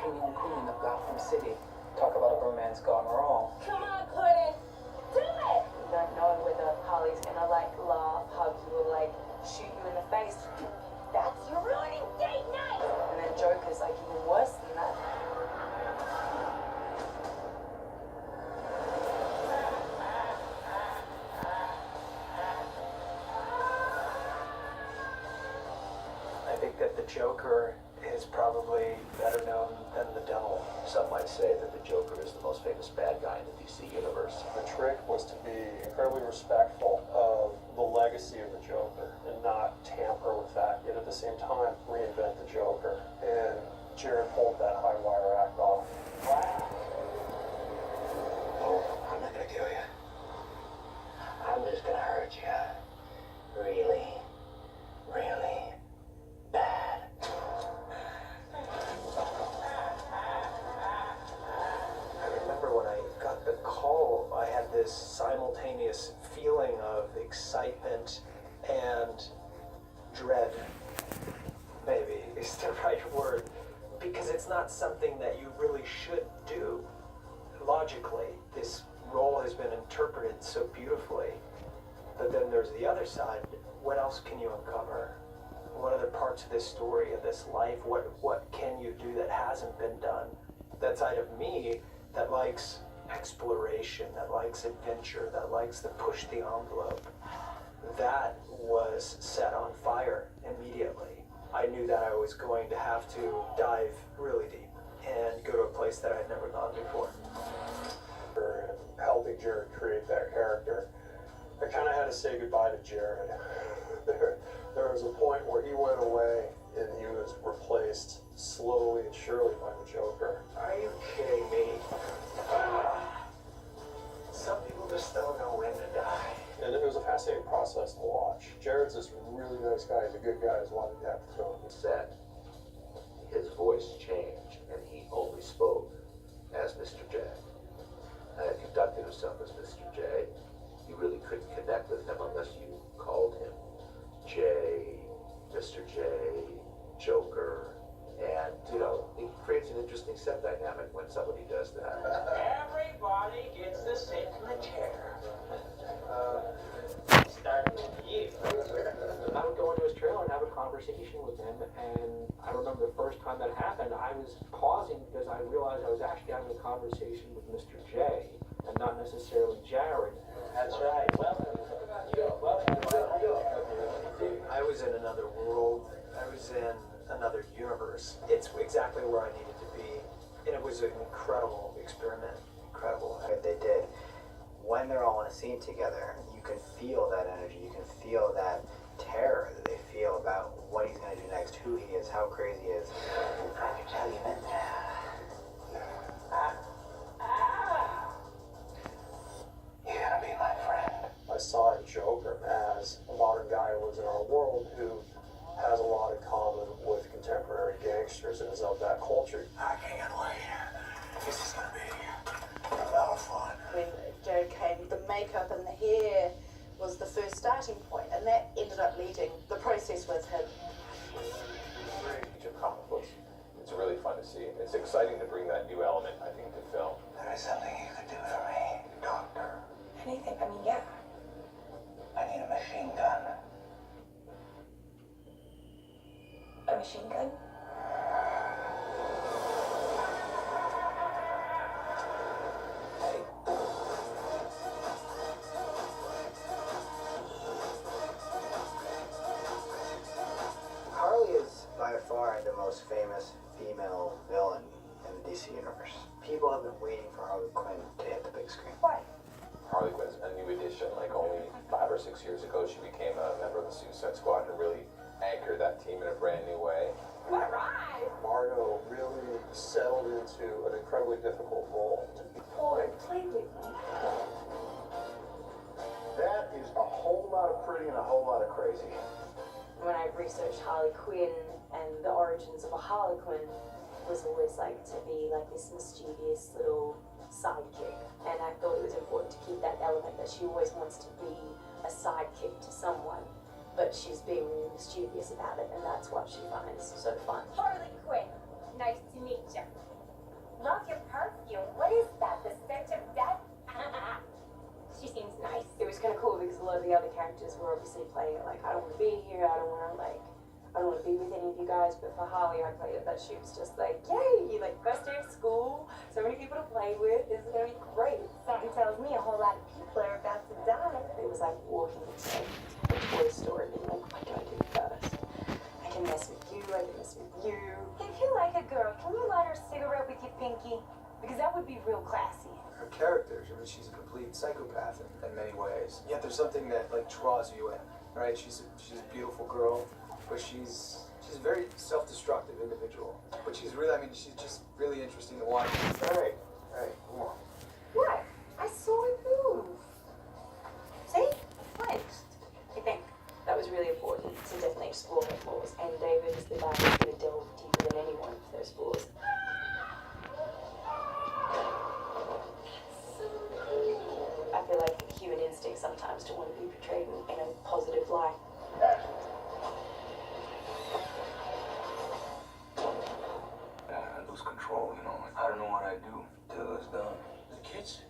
king and queen of Gotham City. Talk about a romance gone wrong. Come on, Puddin', do it! You don't know whether Harley's gonna like laugh, hug you, or like shoot you in the face. That's your ruining date night! And then Joker's like even worse than that. I think that the Joker is probably better known than the devil. Some might say that the Joker is the most famous bad guy in the DC universe. The trick was to be incredibly respectful of the legacy of the Joker and not tamper with that, yet at the same time reinvent the Joker. And Jared pulled that high wire act off. Oh, I'm not gonna kill you. I'm just gonna hurt you. Really, really bad. I remember when I got the call, I had this simultaneous feeling of excitement and dread, maybe is the right word, because it's not something that you really should do. Logically, this role has been interpreted so beautifully, but then there's the other side. What else can you uncover? What other parts of this story, of this life, what can you do that hasn't been done? That side of me that likes exploration, that likes adventure, that likes to push the envelope, that was set on fire immediately. I knew that I was going to have to dive really deep and go to a place that I'd never gone before. Helping Jared create that character, I kind of had to say goodbye to Jared. There was a point where he went away and he was replaced slowly and surely by the Joker. Are you kidding me? Some people just don't know when to die. And it was a fascinating process to watch. Jared's this really nice guy. He's a good guy. There's a lot of depth to him. Set. His voice changed, and he only spoke as Mr. J. And conducted himself as Mr. J. You really couldn't connect with him unless you called him J, Mr. J, Joker, and, you know, it creates an interesting set dynamic when somebody does that. Everybody gets to sit in the chair. Starting with you. I would go into his trailer and have a conversation with him, and I remember the first time that happened, I was pausing because I realized I was actually having a conversation with Mr. J, and not necessarily Jared. That's right. Welcome. I was in another world. I was in another universe. It's exactly where I needed to be. And it was an incredible experiment. Incredible. They did. When they're all in a scene together, you can feel that energy. You can feel that terror that they feel about what he's going to do next, who he is, how crazy he is. I can tell you, man. You're gonna be my friend. I saw in Joker as a modern guy who lives in our world who has a lot in common with contemporary gangsters and is of that culture. I can't wait. This is gonna be a lot of fun. When Jared came, the makeup and the hair was the first starting point, and that ended up leading the process with him. Feature comic books. It's really fun to see. It's exciting to bring that new element, I think, to film. There is something you could do for me, Doctor. Anything, I mean, yeah. I need a machine gun. A machine gun? Harley is by far the most famous female villain in the DC universe. People have been waiting for Harley Quinn to hit the big screen. Why? Harley Quinn's a new addition. Like only 5 or 6 years ago, she became a member of the Suicide Squad and really anchored that team in a brand new way. Alright! Margot really settled into an incredibly difficult role. Or play with me. That is a whole lot of pretty and a whole lot of crazy. When I researched Harley Quinn and the origins of a Harley Quinn, was always like to be like this mischievous little sidekick, and I thought it was important to keep that element that she always wants to be a sidekick to someone, but she's being really mischievous about it, and that's what she finds so fun. Harley Quinn, nice to meet you. was kind of cool because a lot of the other characters were obviously playing it like, I don't want to be here, I don't want to be with any of you guys. But for Harley, I played it that she was just like, yay, like first day of school, so many people to play with, this is gonna be great. Something tells me a whole lot of people are about to die. It was like walking into a Toy Story, being like, what do I do first? I can mess with you, I can mess with you. If you like a girl, can you light her a cigarette with your pinky? Because that would be real classy. Her character, I mean, she's a complete psychopath in many ways. Yet there's something that like draws you in, right? She's a beautiful girl, but she's a very self-destructive individual. But she's really, I mean, she's just really interesting to watch. All right, come on. What? I saw it move. See? Flinched. I think that was really important to definitely explore her flaws. And David is the guy who's going to delve deeper than anyone for those flaws. I feel like human instinct sometimes to want to be portrayed in a positive light. I lose control, you know. I don't know what I do till it's done. The kids?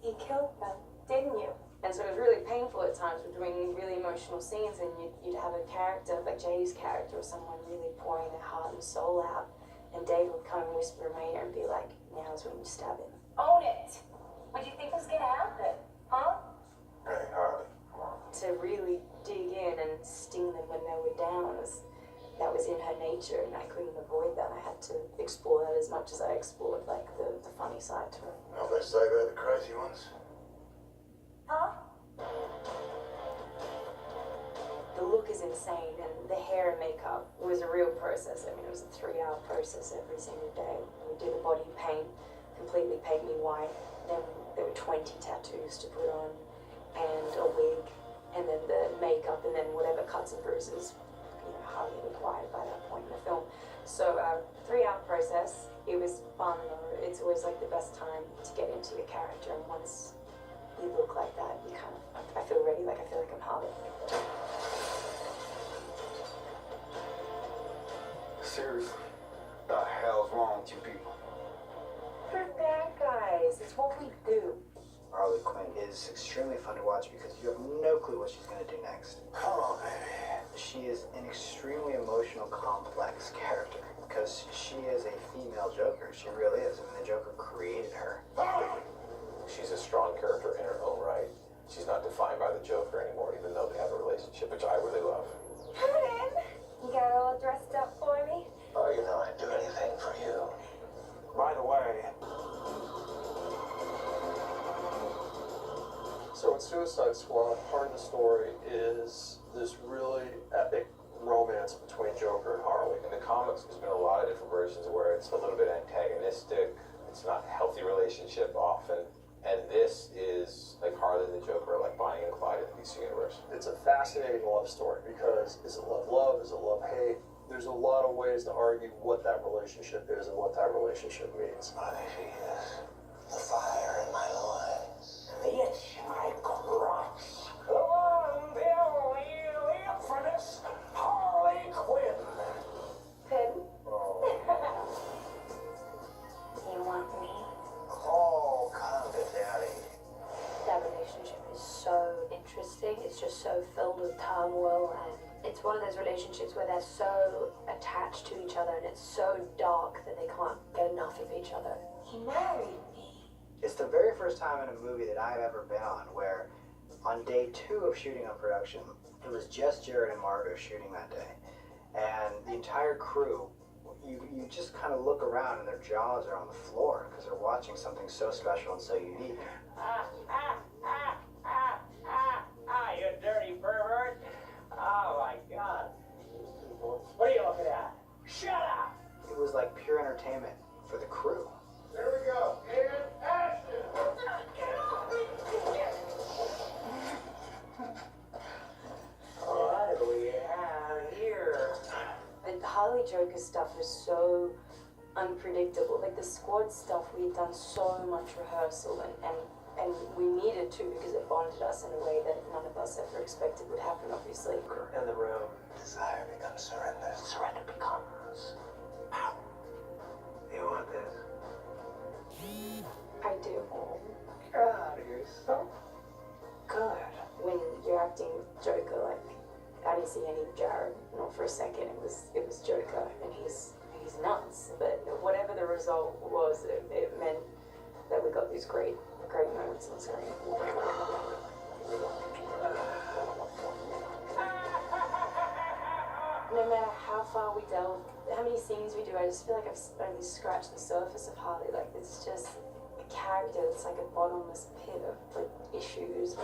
You killed them, didn't you? And so it was really painful at times. We're doing really emotional scenes, and you'd have a character, like Jay's character, or someone really pouring their heart and soul out, and Dave would come and whisper in my ear and be like, now's when you stab him. Own it. What do you think was gonna happen? Huh? Hey, Harley. To really dig in and sting them when they were down, that was in her nature, and I couldn't avoid that. I had to explore that as much as I explored like the funny side to her. Now they say they're the crazy ones. Huh? The look is insane, and the hair and makeup, it was a real process. I mean, it was a 3-hour process every single day. We did a body paint, completely paint me white. Then there were 20 tattoos to put on, and a wig, and then the makeup, and then whatever cuts and bruises, hardly required by that point in the film. So 3-hour process. It was fun though. It's always like the best time to get into your character, and once you look like that, you kind of, I feel ready, like I feel like I'm Harley. Seriously, the hell's wrong with you people? We're bad guys. It's what we do. Harley Quinn is extremely fun to watch because you have no clue what she's going to do next. Come on, baby. She is an extremely emotional, complex character because she is a female Joker. She really is. I mean, the Joker created her. She's a strong character in her own right. She's not defined by the Joker anymore, even though they have a relationship, which I really love. Come in. You got all dressed up for me? Oh, you know I'd do anything for you. By the way, so in Suicide Squad, part of the story is this really epic romance between Joker and Harley. In the comics, there's been a lot of different versions where it's a little bit antagonistic. It's not a healthy relationship often. And this is like Harley and the Joker, like Bonnie and Clyde in the DC universe. It's a fascinating love story because is it love, is it love-hate? There's a lot of ways to argue what that relationship is and what that relationship means. Bonnie, she is the fire in my loins. The itch I crush. Come on, Bill, you live for this Harley Quinn. Pin? You want me? Oh, calm it, Daddy. That relationship is so interesting. It's just so filled with turmoil, and it's one of those relationships where they're so attached to each other, and it's so dark that they can't get enough of each other. He married me. It's the very first time in a movie that I've ever been on where on day 2 of shooting on production, it was just Jared and Margot shooting that day. And the entire crew, you just kind of look around and their jaws are on the floor because they're watching something so special and so unique. You dirty pervert. Oh my God. What are you looking at? Shut up! It was like pure entertainment for the crew. There we go. And action. What do we have here? The Harley Joker stuff was so unpredictable. Like the squad stuff, we had done so much rehearsal and we needed to because it bonded us in a way that none of us ever expected would happen, obviously. In the room. Desire becomes surrender. Surrender becomes power. You want this? I do. God, you're so good. acting Joker, like I didn't see any Jared, not for a second. It was Joker, and he's nuts. But whatever the result was, it meant that we got these great moments on screen. No matter how far we delve, how many scenes we do, I just feel like I've only scratched the surface of Harley. Like, it's just a character that's like a bottomless pit of like issues.